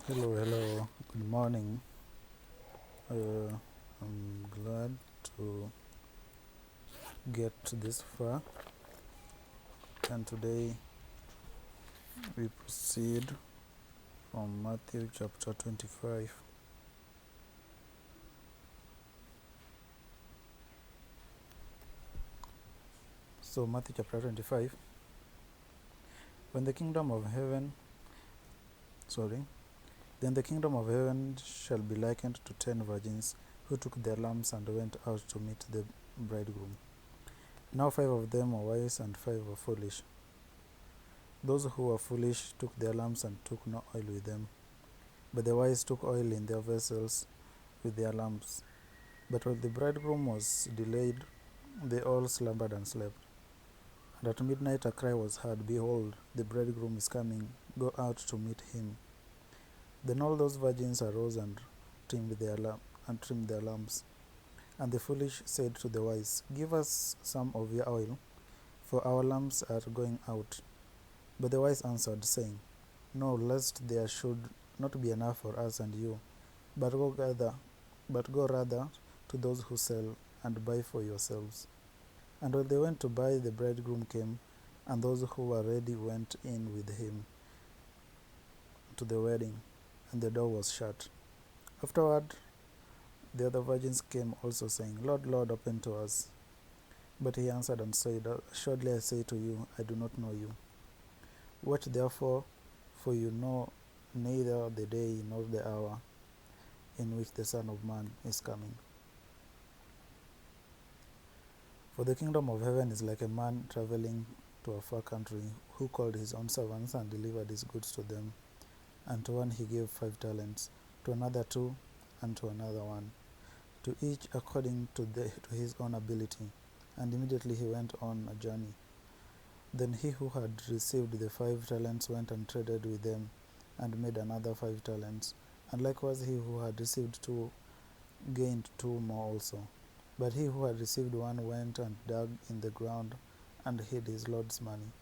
Hello, good morning. I'm glad to get this far, and today we proceed from Mathew Chapter 25. So, Mathew Chapter 25, when the kingdom of heaven, sorry, then the kingdom of heaven shall be likened to 10 virgins who took their lamps and went out to meet the bridegroom. Now 5 of them were wise and 5 were foolish. Those who were foolish took their lamps and took no oil with them, but the wise took oil in their vessels with their lamps. But while the bridegroom was delayed, they all slumbered and slept. And at midnight a cry was heard, Behold, the bridegroom is coming, go out to meet him. Then all those virgins arose and trimmed their lamps. And the foolish said to the wise, Give us some of your oil, for our lamps are going out. But the wise answered, saying, No, lest there should not be enough for us and you, but go rather to those who sell, and buy for yourselves. And when they went to buy, the bridegroom came, and those who were ready went in with him to the wedding, and the door was shut. Afterward, the other virgins came also, saying, Lord, Lord, open to us. But he answered and said, Assuredly I say to you, I do not know you. Watch therefore, for you know neither the day nor the hour in which the Son of Man is coming. For the kingdom of heaven is like a man traveling to a far country, who called his own servants and delivered his goods to them. And to one he gave 5 talents, to another 2, and to another 1, to each according to his own ability. And immediately he went on a journey. Then he who had received the 5 talents went and traded with them, and made another 5 talents. And likewise he who had received 2 gained 2 more also. But he who had received 1 went and dug in the ground and hid his Lord's money.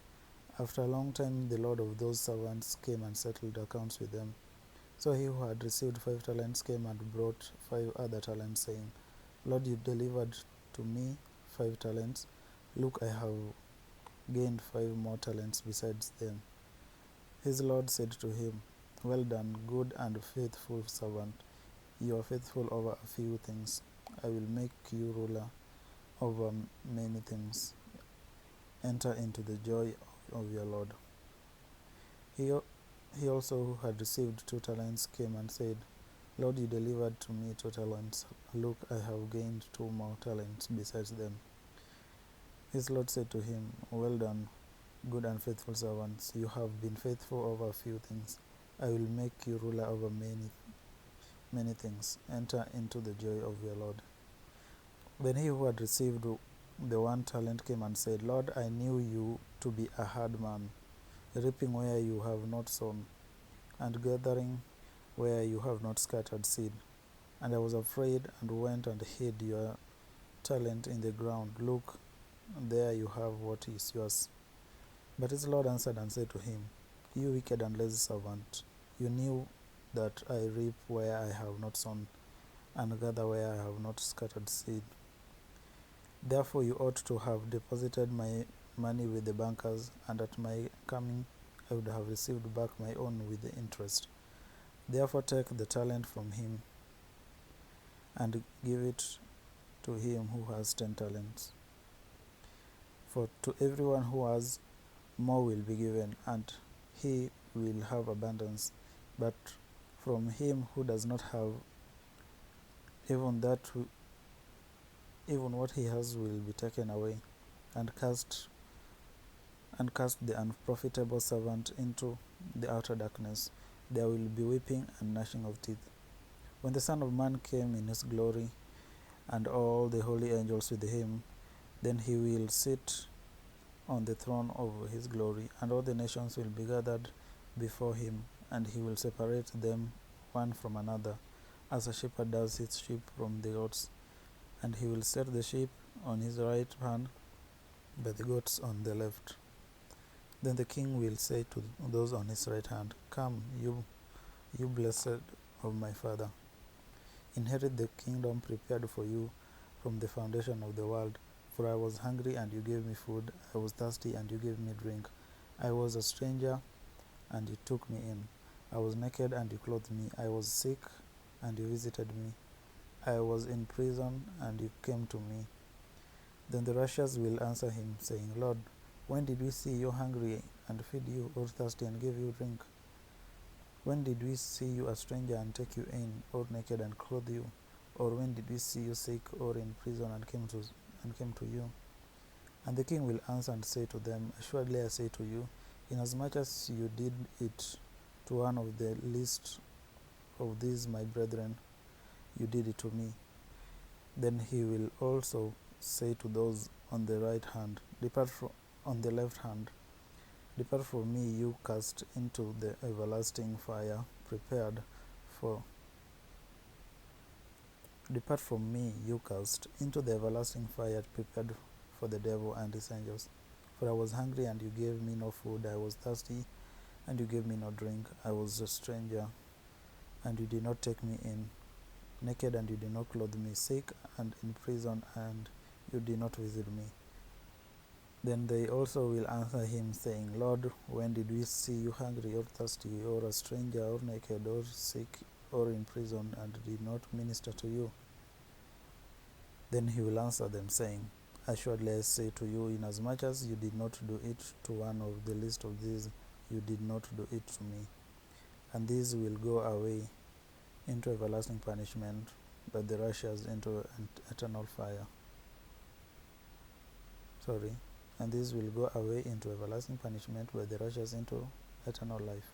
After a long time the Lord of those servants came and settled accounts with them. So he who had received 5 talents came and brought 5 other talents, saying, Lord, you delivered to me 5 talents. Look, I have gained 5 more talents besides them. His Lord said to him, Well done, good and faithful servant. You are faithful over a few things. I will make you ruler over many things. Enter into the joy of your Lord. He also, who had received 2 talents, came and said, Lord, you delivered to me 2 talents. Look, I have gained 2 more talents besides them. His Lord said to him, Well done, good and faithful servants. You have been faithful over a few things. I will make you ruler over many things. Enter into the joy of your Lord. Then he who had received the 1 talent came and said, Lord, I knew you to be a hard man, reaping where you have not sown, and gathering where you have not scattered seed. And I was afraid, and went and hid your talent in the ground. Look, there you have what is yours. But his Lord answered and said to him, You wicked and lazy servant, you knew that I reap where I have not sown, and gather where I have not scattered seed. Therefore you ought to have deposited my money with the bankers, and at my coming I would have received back my own with the interest. Therefore take the talent from him, and give it to him who has 10 talents. For to everyone who has, more will be given, and he will have abundance. But from him who does not have, even what he has will be taken away. And cast the unprofitable servant into the outer darkness. There will be weeping and gnashing of teeth. When the Son of Man came in his glory, and all the holy angels with him, then he will sit on the throne of his glory, and all the nations will be gathered before him, and he will separate them one from another, as a shepherd does his sheep from the goats. And he will set the sheep on his right hand, but the goats on the left. Then the king will say to those on his right hand, Come, you you blessed of my Father. Inherit the kingdom prepared for you from the foundation of the world. For I was hungry, and you gave me food. I was thirsty, and you gave me drink. I was a stranger, and you took me in. I was naked, and you clothed me. I was sick, and you visited me. I was in prison, and you came to me. Then the righteous will answer him, saying, Lord, when did we see you hungry and feed you, or thirsty and give you drink? When did we see you a stranger and take you in, or naked and clothe you? Or when did we see you sick or in prison and came to you? And the king will answer and say to them, Assuredly I say to you, inasmuch as you did it to one of the least of these my brethren, you did it to me. Then he will also say to those on the right hand, on the left hand, Depart from me, you cast into the everlasting fire prepared for Depart from me, you cast into the everlasting fire prepared for the devil and his angels. For I was hungry, and you gave me no food. I was thirsty, and you gave me no drink. I was a stranger, and you did not take me in. Naked, and you did not clothe me. Sick, and in prison, and you did not visit me. Then they also will answer him, saying, Lord, when did we see you hungry or thirsty, or a stranger, or naked, or sick, or in prison, and did not minister to you? Then he will answer them, saying, Assuredly I say to you, inasmuch as you did not do it to one of the least of these, you did not do it to me. And these will go away into everlasting punishment, but the righteous into eternal fire. And these will go away into everlasting punishment, but the righteous into eternal life.